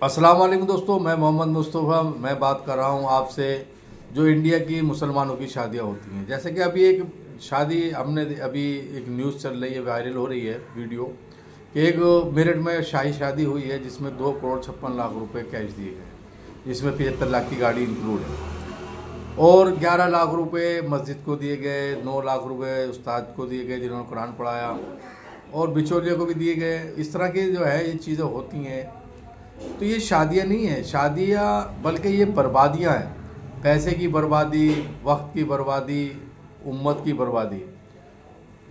अस्सलाम वालेकुम दोस्तों, मैं मोहम्मद मुस्तफ़ा। मैं बात कर रहा हूँ आपसे जो इंडिया की मुसलमानों की शादियाँ होती हैं। जैसे कि अभी एक शादी हमने अभी एक न्यूज़ चल रही है, वायरल हो रही है वीडियो कि एक मेरठ में शाही शादी हुई है जिसमें 2,56,00,000 रुपए कैश दिए गए, जिसमें 75 लाख की गाड़ी इंक्लूड है और 11 लाख रुपए मस्जिद को दिए गए, 9 लाख रुपए उस्ताद को दिए गए जिन्होंने कुरान पढ़ाया और बिचौलियों को भी दिए गए। इस तरह की जो है ये चीज़ें होती हैं। तो ये शादियाँ नहीं है, शादियाँ बल्कि ये बर्बादियाँ हैं। पैसे की बर्बादी, वक्त की बर्बादी, उम्मत की बर्बादी।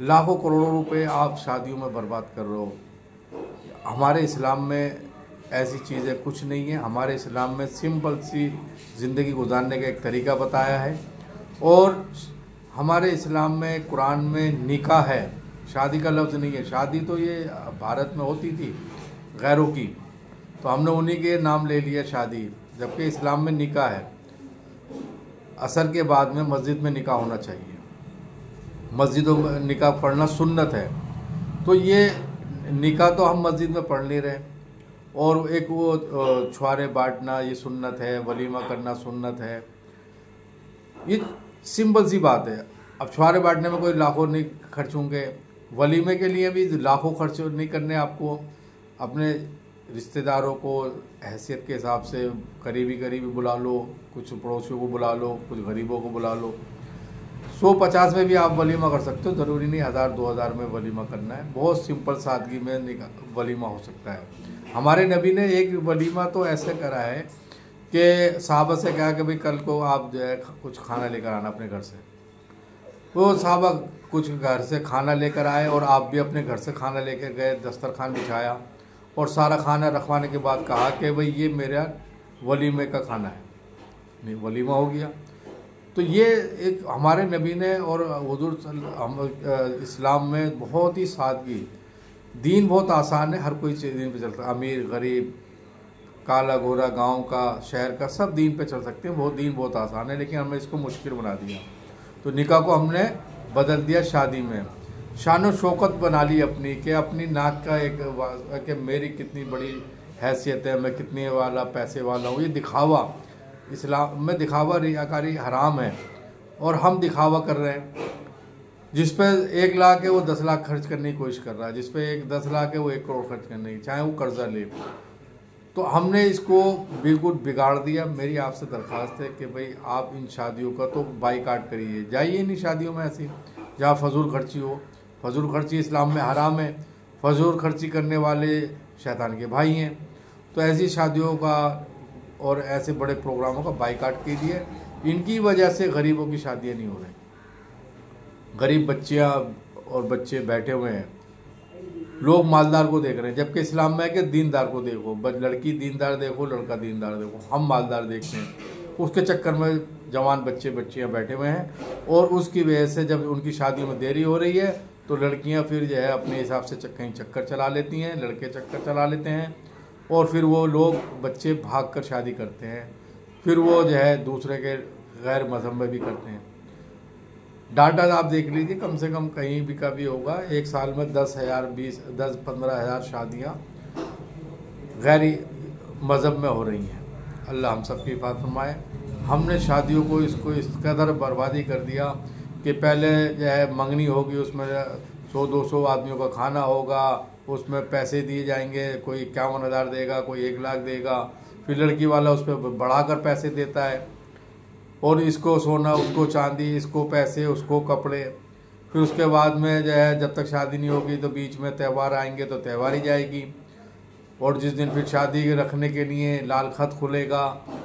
लाखों करोड़ों रुपए आप शादियों में बर्बाद कर रहे हो। हमारे इस्लाम में ऐसी चीज़ें कुछ नहीं है। हमारे इस्लाम में सिंपल सी ज़िंदगी गुजारने का एक तरीका बताया है और हमारे इस्लाम में कुरान में निकाह है, शादी का लफ्ज़ नहीं है। शादी तो ये भारत में होती थी गैरों की, तो हमने उन्हीं के नाम ले लिया शादी, जबकि इस्लाम में निकाह है। असर के बाद में मस्जिद में निकाह होना चाहिए, मस्जिदों में निकाह पढ़ना सुन्नत है। तो ये निकाह तो हम मस्जिद में पढ़ ले रहे और एक वो छुआरे बांटना ये सुन्नत है, वलीमा करना सुन्नत है। ये सिंपल सी बात है। अब छुआरे बांटने में कोई लाखों नहीं खर्च होंगे, वलीमे के लिए भी लाखों खर्च नहीं करने। आपको अपने रिश्तेदारों को हैसियत के हिसाब से करीबी बुला लो, कुछ पड़ोसियों को बुला लो, कुछ गरीबों को बुला लो। 150 में भी आप वलीमा कर सकते हो, ज़रूरी नहीं 1000-2000 में वलीमा करना है। बहुत सिंपल सादगी में वलीमा हो सकता है। हमारे नबी ने एक वलीमा तो ऐसे करा है कि साहबा से कहा कि भाई कल को आप जो है कुछ खाना लेकर आना अपने घर से। वो साहबा कुछ घर से खाना लेकर आए और आप भी अपने घर से खाना लेकर गए, दस्तरखान बिछाया और सारा खाना रखवाने के बाद कहा कि भाई ये मेरा वलीमे का खाना है। नहीं, वलीमा हो गया। तो ये एक हमारे नबी ने और हुजूर इस्लाम में बहुत ही सादगी, दीन बहुत आसान है, हर कोई दीन पे चलता है। अमीर गरीब, काला गोरा, गांव का शहर का, सब दीन पे चल सकते हैं। बहुत दीन बहुत आसान है, लेकिन हमने इसको मुश्किल बना दिया। तो निकाह को हमने बदल दिया शादी में। शान और शौकत बना ली अपनी, कि अपनी नाक का एक कि मेरी कितनी बड़ी हैसियत है, मैं कितनी वाला पैसे वाला हूँ। ये दिखावा, इस्लाम में दिखावा रियाकारी हराम है और हम दिखावा कर रहे हैं। जिस पे 1 लाख है वो 10 लाख खर्च करने की कोशिश कर रहा है, जिस पे 10 लाख है वो 1 करोड़ खर्च करने की, चाहे वो कर्जा ले। तो हमने इसको बिल्कुल बिगाड़ दिया। मेरी आपसे दरख्वास्त है कि भाई आप इन शादियों का तो बाइकाट करिए, जाइए नहीं शादियों में ऐसी जहाँ फजूल खर्ची हो। फजूल खर्ची इस्लाम में हराम है। फजूल खर्ची करने वाले शैतान के भाई हैं। तो ऐसी शादियों का और ऐसे बड़े प्रोग्रामों का बाइकाट कीजिए। इनकी वजह से गरीबों की शादियाँ नहीं हो रही। गरीब बच्चियाँ और बच्चे बैठे हुए हैं, लोग मालदार को देख रहे हैं, जबकि इस्लाम में है कि दीनदार को देखो। लड़की दीनदार देखो, लड़का दीनदार देखो। हम मालदार देखते हैं, उसके चक्कर में जवान बच्चे बच्चियाँ बैठे हुए हैं और उसकी वजह से जब उनकी शादी में देरी हो रही है तो लड़कियां फिर जो है अपने हिसाब से कहीं चक्कर चला लेती हैं, लड़के चक्कर चला लेते हैं और फिर वो लोग बच्चे भाग कर शादी करते हैं। फिर वो जो है दूसरे के गैर मजहब में भी करते हैं। डाटा आप देख लीजिए, कम से कम कहीं भी का भी होगा, एक साल में 10-15 हज़ार शादियाँ गैर मज़हब में हो रही हैं। अल्लाह हम सब की हिफाज़त फरमाए। हमने शादियों को इसको इस कदर बर्बादी कर दिया कि पहले जो है मंगनी होगी, उसमें 100-200 आदमियों का खाना होगा, उसमें पैसे दिए जाएंगे, कोई 51,000 देगा, कोई 1 लाख देगा। फिर लड़की वाला उस पर बढ़ाकर पैसे देता है और इसको सोना, उसको चांदी, इसको पैसे, उसको कपड़े। फिर उसके बाद में जो है जब तक शादी नहीं होगी तो बीच में त्यौहार आएंगे तो त्यौहार ही जाएगी। और जिस दिन फिर शादी रखने के लिए लाल खत खुलेगा,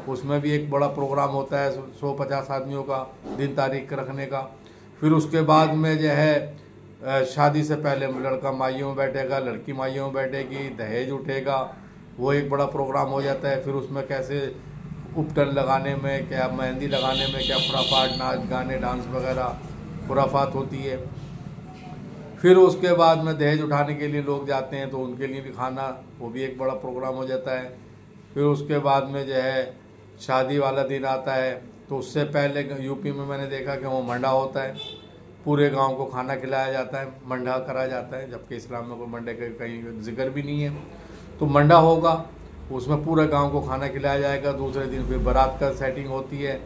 उसमें भी एक बड़ा प्रोग्राम होता है 150 आदमियों का, दिन तारीख रखने का। फिर उसके बाद में जो है शादी से पहले लड़का माइयों में बैठेगा, लड़की माइयों में बैठेगी, दहेज उठेगा, वो एक बड़ा प्रोग्राम हो जाता है। फिर उसमें कैसे उपटन लगाने में, क्या मेहंदी लगाने में, क्या खुराफात, नाच गाने डांस वगैरह खुराफात होती है। फिर उसके बाद में दहेज उठाने के लिए लोग जाते हैं तो उनके लिए भी खाना, वो भी एक बड़ा प्रोग्राम हो जाता है। फिर उसके बाद में जो है शादी वाला दिन आता है तो उससे पहले यूपी में मैंने देखा कि वो मंडा होता है, पूरे गांव को खाना खिलाया जाता है, मंडा करा जाता है, जबकि इस्लाम में कोई मंडे का कहीं जिक्र भी नहीं है। तो मंडा होगा उसमें पूरा गांव को खाना खिलाया जाएगा। दूसरे दिन फिर बारात का सेटिंग होती है।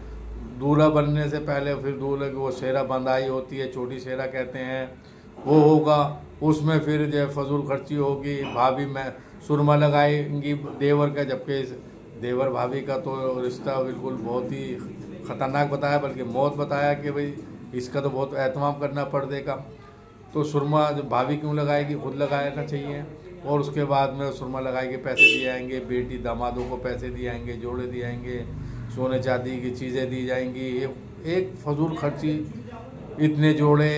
दूल्हा बनने से पहले फिर दूल्हे की वो सेहरा बंधाई होती है, छोटी सेहरा कहते हैं, वो होगा। उसमें फिर जो फजूल खर्ची होगी, भाभी में सुरमा लगाएंगी देवर का, जबकि देवर भाभी का तो रिश्ता बिल्कुल बहुत ही ख़तरनाक बताया, बल्कि मौत बताया कि भाई इसका तो बहुत एहतमाम करना पड़ देगा। तो सुरमा जो भाभी क्यों लगाएगी, खुद लगाना चाहिए। और उसके बाद में सुरमा लगाएगी, पैसे दिए जाएंगे, बेटी दामादों को पैसे दिए जाएंगे, जोड़े दिए जाएंगे, सोने चांदी की चीज़ें दी जाएंगी। एक फजूल खर्ची, इतने जोड़े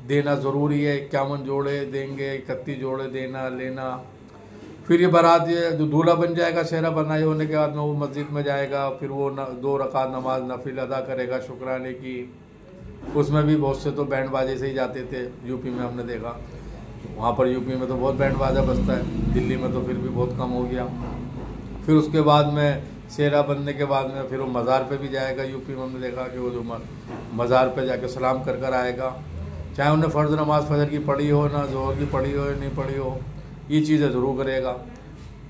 देना ज़रूरी है, 51 जोड़े देंगे, 31 जोड़े देना लेना। फिर ये बारात ये जो दूल्हा बन जाएगा, सेहरा बनाए होने के बाद में वो मस्जिद में जाएगा, फिर वो 2 रकात नमाज नफिल अदा करेगा शुक्राने की। उसमें भी बहुत से तो बैंड बाजे से ही जाते थे, यूपी में हमने देखा। वहाँ पर यूपी में तो बहुत बैंड बाजा बजता है, दिल्ली में तो फिर भी बहुत कम हो गया। फिर उसके बाद में सेहरा बनने के बाद में फिर वो मज़ार पे भी जाएगा। यूपी में हमने देखा कि वो जो मज़ार पे जाके सलाम कर कर आएगा, चाहे उन्हें फ़र्ज़ नमाज फजर की पढ़ी हो, ना जोहर की पढ़ी हो या नहीं पढ़ी हो, ये चीज़ें ज़रूर करेगा।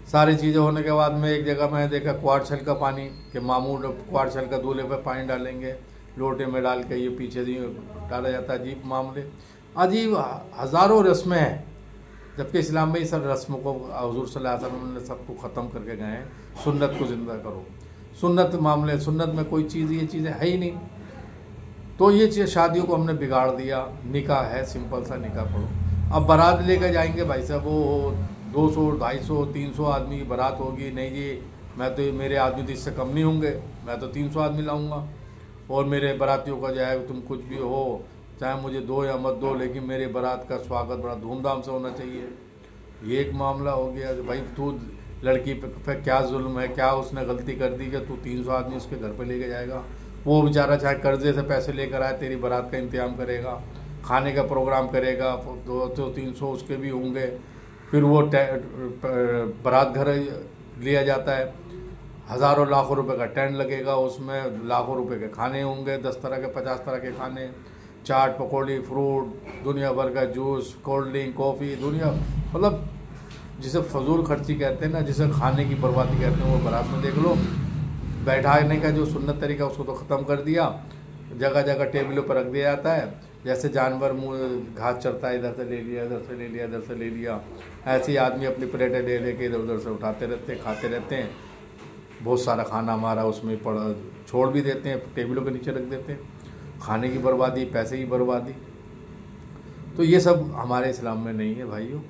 सारी चीज़ें होने के बाद में एक जगह मैंने देखा क्वार्ट छल का पानी, कि मामूद क्वार्ट छल का दूल्हे पे पानी डालेंगे लोटे में डाल के, ये पीछे से डाला जाता है। अजीब मामले, अजीब हज़ारों रस्में हैं, जबकि इस्लाम में ही सब रस्मों को हुज़ूर सल्लल्लाहु अलैहि वसल्लम ने सबको ख़त्म करके गए हैं। सुन्नत को ज़िंदा करो, सुन्नत मामले, सुन्नत में कोई चीज़ ये चीज़ें है ही नहीं। तो ये चीज़ शादियों को हमने बिगाड़ दिया। निकाह है, सिंपल सा निकाह पढ़ो। अब बारात लेकर जाएंगे भाई साहब, वो 200, 250, 300 आदमी की बारात होगी। नहीं जी, मैं तो मेरे आदमी तो इससे कम नहीं होंगे, मैं तो 300 आदमी लाऊंगा, और मेरे बारातियों का जो है तुम कुछ भी हो, चाहे मुझे दो या मत दो, लेकिन मेरे बारात का स्वागत बड़ा धूमधाम से होना चाहिए। ये एक मामला हो गया। भाई तू लड़की पे क्या जुल्म है, क्या उसने गलती कर दी कि तू 300 आदमी उसके घर पे लेके जाएगा। वो बेचारा चाहे कर्जे से पैसे लेकर आए, तेरी बारात का इंतजाम करेगा, खाने का प्रोग्राम करेगा, 200-300 उसके भी होंगे। फिर वो बारात घर लिया जाता है, हज़ारों लाखों रुपए का टेंट लगेगा, उसमें लाखों रुपए के खाने होंगे, 10 तरह के 50 तरह के खाने, चाट पकौड़ी, फ्रूट, दुनिया भर का जूस, कोल्ड ड्रिंक, कॉफ़ी, दुनिया, मतलब जिसे फजूल खर्ची कहते हैं ना, जिसे खाने की बर्बादी कहते हैं, वो बारात में देख लो। बैठाने का जो सुन्नत तरीका उसको तो ख़त्म कर दिया, जगह जगह टेबलों पर रख दिया जाता है, जैसे जानवर मुँह घास चरता है, इधर से ले लिया, इधर से ले लिया, इधर से ले लिया। ऐसे ही आदमी अपनी प्लेटें ले लेके इधर उधर से उठाते रहते हैं, खाते रहते हैं। बहुत सारा खाना हमारा उसमें पड़ा छोड़ भी देते हैं, टेबलों के नीचे रख देते हैं। खाने की बर्बादी, पैसे की बर्बादी, तो ये सब हमारे इस्लाम में नहीं है भाइयों।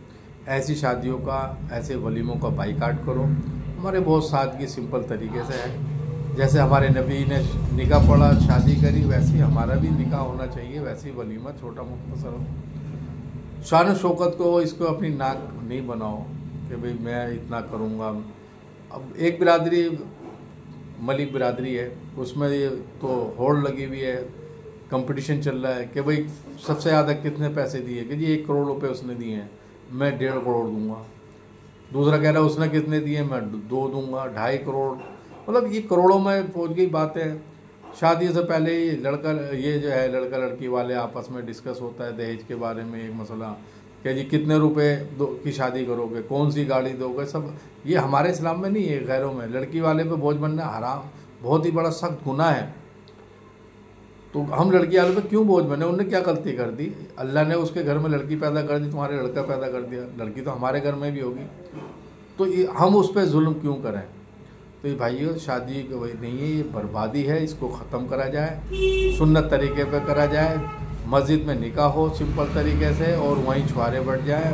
ऐसी शादियों का, ऐसे वलीमों का बाइकाट करो। हमारे बहुत सादगी सिंपल तरीके से है। जैसे हमारे नबी ने निकाह पढ़ा, शादी करी, वैसे ही हमारा भी निकाह होना चाहिए, वैसे ही वलीमा छोटा मुख्तसर हो। शान शौकत को, इसको अपनी नाक नहीं बनाओ कि भाई मैं इतना करूँगा। अब एक बिरादरी मलिक बिरादरी है, उसमें ये तो होड़ लगी हुई है, कंपटीशन चल रहा है कि भाई सबसे ज़्यादा कितने पैसे दिए, कि जी 1 करोड़ रुपए उसने दिए हैं, मैं 1.5 करोड़ दूंगा। दूसरा कह रहा है उसने कितने दिए, मैं 2 दूंगा, 2.5 करोड़। मतलब ये करोड़ों में पहुंच गई बात है। शादी से पहले ही लड़का, ये जो है लड़का लड़की वाले आपस में डिस्कस होता है दहेज के बारे में, एक मसला कि जी कितने रुपए की शादी करोगे, कौन सी गाड़ी दोगे, सब ये हमारे इस्लाम में नहीं है, गैरों में। लड़की वाले पे बोझ बनना हराम, बहुत ही बड़ा सख्त गुनाह है। तो हम लड़की वाले पे क्यों बोझ बने? उन्होंने क्या गलती कर दी? अल्लाह ने उसके घर में लड़की पैदा कर दी, तुम्हारे लड़का पैदा कर दिया, लड़की तो हमारे घर में भी होगी, तो ये हम उस पर जुल्म क्यों करें? तो ये भाइयों, शादी वही नहीं है, ये बर्बादी है, इसको ख़त्म करा जाए, सुन्नत तरीके पे करा जाए। मस्जिद में निकाह हो सिंपल तरीके से, और वहीं छुआरे बढ़ जाए,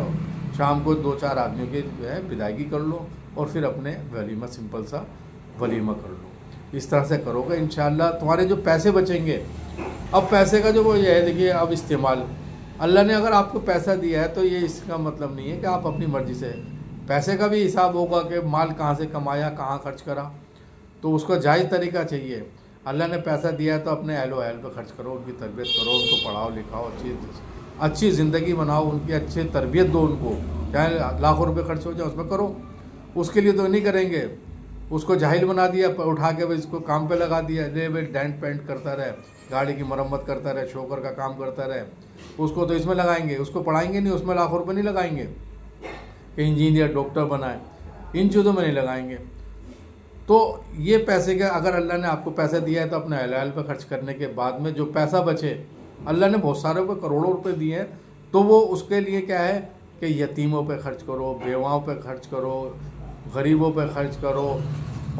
शाम को 2-4 आदमियों की जो है विदायगी कर लो, और फिर अपने वलीमा सिंपल सा वलीमा कर लो। इस तरह से करोगे इंशाअल्लाह तुम्हारे जो पैसे बचेंगे। अब पैसे का जो वो ये है, देखिए अब इस्तेमाल, अल्लाह ने अगर आपको पैसा दिया है तो ये इसका मतलब नहीं है कि आप अपनी मर्ज़ी से, पैसे का भी हिसाब होगा कि माल कहाँ से कमाया, कहाँ खर्च करा, तो उसका जायज़ तरीका चाहिए। अल्लाह ने पैसा दिया है तो अपने अहल वहल पे खर्च करो, उनकी तरबियत करो, उनको पढ़ाओ लिखाओ, अच्छी ज़िंदगी बनाओ, उनकी अच्छी तरबियत दो उनको, चाहे लाखों रुपए खर्च हो जाए उसमें करो। उसके लिए तो नहीं करेंगे, उसको जाहिल बना दिया, उठा के भाई इसको काम पे लगा दिया, ले भाई डेंट पेंट करता रहे, गाड़ी की मरम्मत करता रहे, शोकर का काम करता रहे, उसको तो इसमें लगाएंगे, उसको पढ़ाएंगे नहीं, उसमें लाखों रुपये नहीं लगाएंगे कि इंजीनियर डॉक्टर बनाए, इन चीज़ों में नहीं लगाएंगे। तो ये पैसे का अगर अल्लाह ने आपको पैसा दिया है तो अपने हलाल पे खर्च करने के बाद में जो पैसा बचे, अल्लाह ने बहुत सारे पे करोड़ों रुपए दिए हैं, तो वो उसके लिए क्या है कि यतीमों पे खर्च करो, बेवाओं पे खर्च करो, गरीबों पे खर्च करो,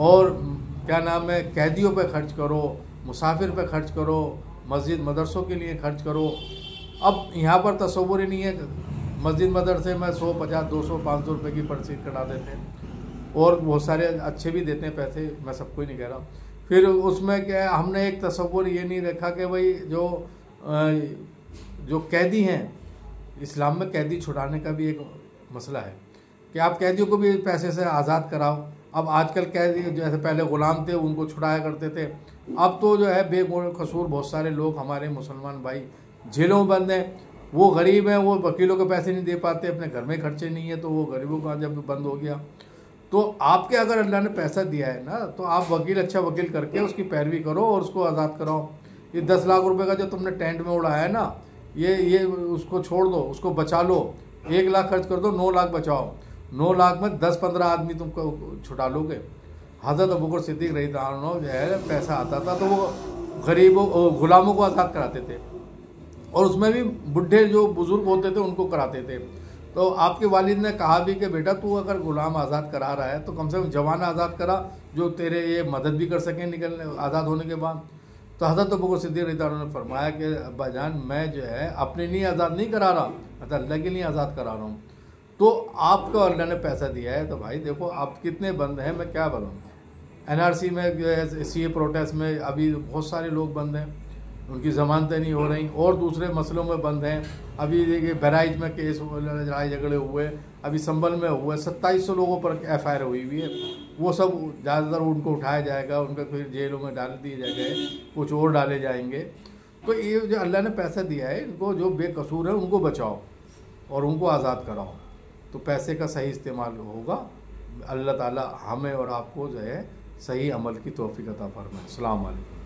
और क्या नाम है, कैदियों पे खर्च करो, मुसाफिर पे खर्च करो, मस्जिद मदरसों के लिए खर्च करो। अब यहाँ पर तसव्वुर ही नहीं है, मस्जिद मदरसे में 100, 50, 200, 500 रुपये की पर्ची कटा देते हैं, और बहुत सारे अच्छे भी देते हैं पैसे, मैं सबको ही नहीं कह रहा। फिर उसमें क्या है, हमने एक तसव्वुर ये नहीं रखा कि भाई जो कैदी हैं, इस्लाम में कैदी छुड़ाने का भी एक मसला है कि आप कैदियों को भी पैसे से आज़ाद कराओ। अब आजकल कैदी जैसे पहले ग़ुलाम थे उनको छुड़ाया करते थे, अब तो जो है बेकसूर बहुत सारे लोग हमारे मुसलमान भाई जेलों में बंद हैं। वो गरीब हैं, वो वकीलों के पैसे नहीं दे पाते, अपने घर में खर्चे नहीं है, तो वो गरीबों का जब बंद हो गया, तो आपके अगर अल्लाह ने पैसा दिया है ना, तो आप वकील अच्छा वकील करके उसकी पैरवी करो और उसको आज़ाद कराओ। ये 10 लाख रुपए का जो तुमने टेंट में उड़ाया है ना, ये उसको छोड़ दो, उसको बचा लो। 1 लाख खर्च कर दो, 9 लाख बचाओ। 9 लाख में 10-15 आदमी तुमको छुटा लोगे। हज़रत अबू बकर सिद्दीक़ रज़ियल्लाहु अन्हु जो है पैसा आता था तो वो गरीबों गुलामों को आज़ाद कराते थे, और उसमें भी बुढ़े जो बुज़ुर्ग होते थे उनको कराते थे। तो आपके वालिद ने कहा भी कि बेटा तू अगर गुलाम आज़ाद करा रहा है तो कम से कम जवान आज़ाद करा जो तेरे ये मदद भी कर सकें निकलने आज़ाद होने के बाद। तो हज़रत अबू बकर सिद्दीक़ रज़ियल्लाहु अन्हु ने फरमाया कि अब्बाजान मैं जो है अपने लिए आज़ाद नहीं करा रहा, मैं अल्लाह के लिए आज़ाद करा रहा हूँ। तो आपको अल्लाह ने पैसा दिया है तो भाई देखो आप कितने बंद हैं, मैं क्या बताऊँ। NRC में जो है CA प्रोटेस्ट में अभी बहुत सारे लोग बंद हैं, उनकी ज़मानतें नहीं हो रही, और दूसरे मसलों में बंद हैं। अभी देखिए बहराइच में केस लड़ाई झगड़े हुए, अभी संभल में हुए, 2700 लोगों पर FIR हुई हुई है। वो सब ज़्यादातर उनको उठाया जाएगा, उनको फिर जेलों में डाल दिए जाएंगे, कुछ और डाले जाएंगे। तो ये जो अल्लाह ने पैसा दिया है, इनको जो बेकसूर है उनको बचाओ और उनको आज़ाद कराओ, तो पैसे का सही इस्तेमाल होगा। अल्लाह ताला हमें और आपको जो है सही अमल की तौफीक अता फरमाए। अस्सलाम वालेकुम।